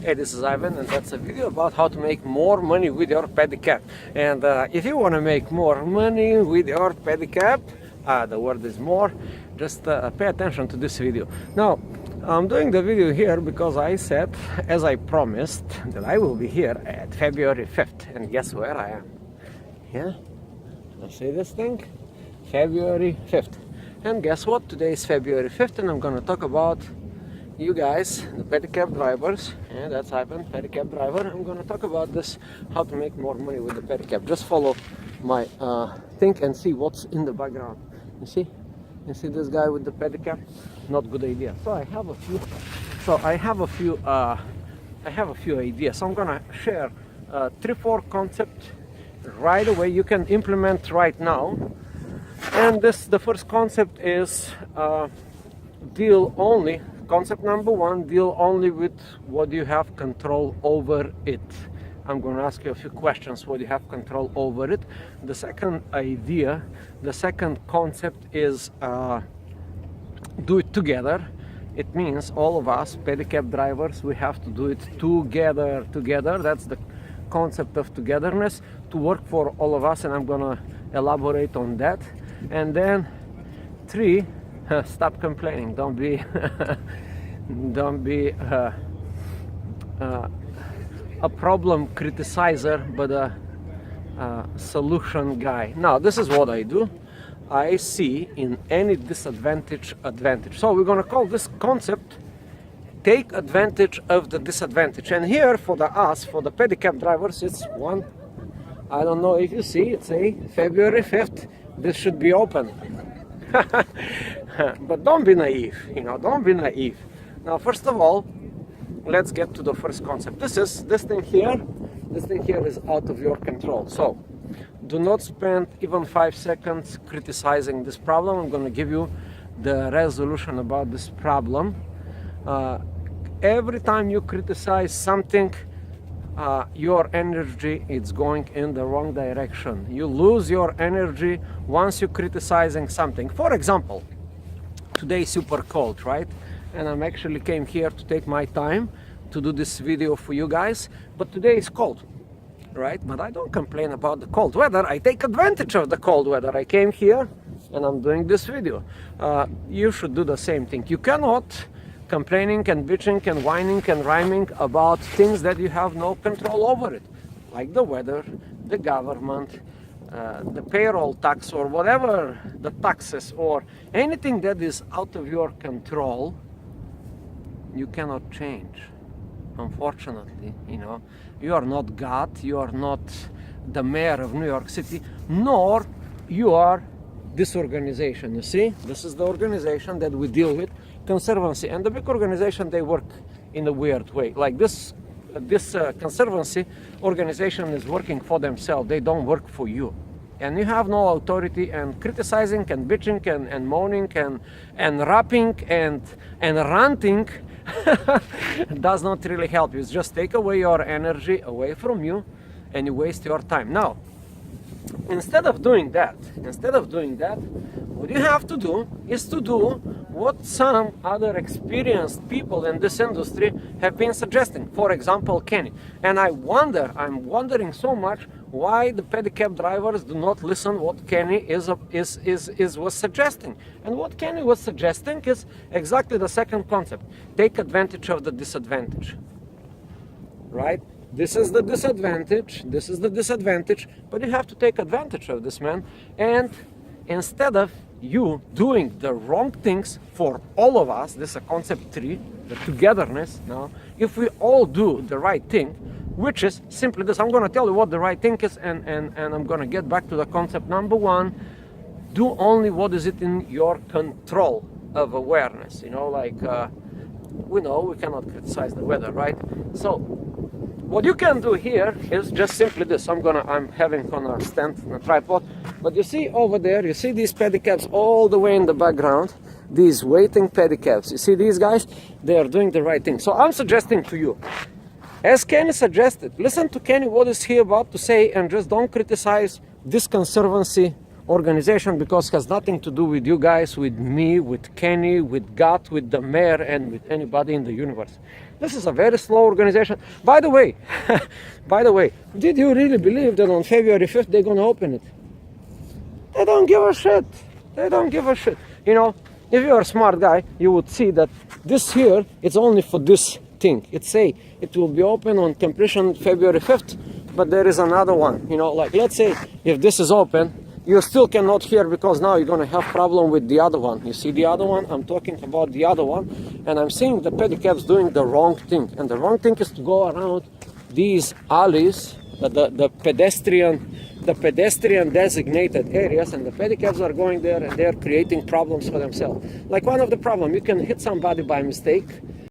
Hey, this is Ivan, and that's a video about how to make more money with your pedicab. And if you want to make more money with your pedicab, the word is more, just pay attention to this video. Now, I'm doing the video here because I said, as I promised, that I will be here at February 5th. And guess where I am? Yeah? You see this thing? February 5th. And guess what? Today is February 5th, and I'm going to talk about you guys, the pedicab drivers. Yeah, that's Ivan, pedicab driver. I'm going to talk about this, how to make more money with the pedicab. Just follow my thing and see what's in the background. You see this guy with the pedicab? Not good idea. So I have a few ideas. So I'm going to share 3-4 concepts right away you can implement right now. And the first concept is deal only. Concept number 1, deal only with what you have control over it. I'm going to ask you a few questions what you have control over it. The second idea, the second concept is do it together. It means all of us pedicab drivers, we have to do it together. That's the concept of togetherness, to work for all of us, and I'm going to elaborate on that. And then 3, stop complaining. Don't be a problem criticizer, but a solution guy. Now, this is what I do. I see in any disadvantage advantage. So we're going to call this concept take advantage of the disadvantage. And here for the pedicab drivers, it's one. I don't know if you see, it's a February 5th. This should be open. But don't be naive, don't be naive. Now, first of all, let's get to the first concept. This thing here is out of your control. So do not spend even 5 seconds criticizing this problem. I'm going to give you the resolution about this problem. Every time you criticize something, your energy is going in the wrong direction. You lose your energy once you're criticizing something. For example, today is super cold, right? And I'm actually came here to take my time to do this video for you guys. But today is cold, right? But I don't complain about the cold weather. I take advantage of the cold weather. I came here and I'm doing this video. You should do the same thing. You cannot complaining and bitching and whining and rhyming about things that you have no control over it, like the weather, the government, the payroll tax, or whatever the taxes, or anything that is out of your control. You cannot change, unfortunately. You are not God, you are not the mayor of New York City, nor you are this organization. You see, this is the organization that we deal with, Conservancy. And the big organization, they work in a weird way. Like this Conservancy organization is working for themselves. They don't work for you. And you have no authority, and criticizing and bitching and moaning and rapping and ranting does not really help you. It's just take away your energy away from you, and you waste your time. Now, instead of doing that, what you have to do is to do what some other experienced people in this industry have been suggesting. For example, Kenny. And I'm wondering so much why the pedicab drivers do not listen what Kenny was suggesting. And what Kenny was suggesting is exactly the second concept. Take advantage of the disadvantage. Right? This is the disadvantage, but you have to take advantage of this, man. And instead of you doing the wrong things for all of us, this is a concept 3, the togetherness. Now, if we all do the right thing, which is simply this, I'm going to tell you what the right thing is, and I'm going to get back to the concept number 1. Do only what is it in your control of awareness. Like we know we cannot criticize the weather, right? So what you can do here is just simply this. I'm having on a stand, on a tripod, but you see over there, you see these pedicabs all the way in the background, these waiting pedicabs. You see these guys? They are doing the right thing. So I'm suggesting to you, as Kenny suggested, listen to Kenny, what is he about to say, and just don't criticize this Conservancy organization, because it has nothing to do with you guys, with me, with Kenny, with God, with the mayor, and with anybody in the universe. This is a very slow organization. By the way, did you really believe that on February 5th they're going to open it? They don't give a shit. They don't give a shit. You know, if you're a smart guy, you would see that this here, it's only for this thing. It say it will be open on completion February 5th, but there is another one. You know, like let's say if this is open, you still cannot hear because now you're going to have problem with the other one. You see the other one? I'm talking about the other one, and I'm seeing the pedicab's doing the wrong thing. And the wrong thing is to go around these alleys, the pedestrian designated areas, and the pedicabs are going there and they're creating problems for themselves. Like one of the problems, you can hit somebody by mistake,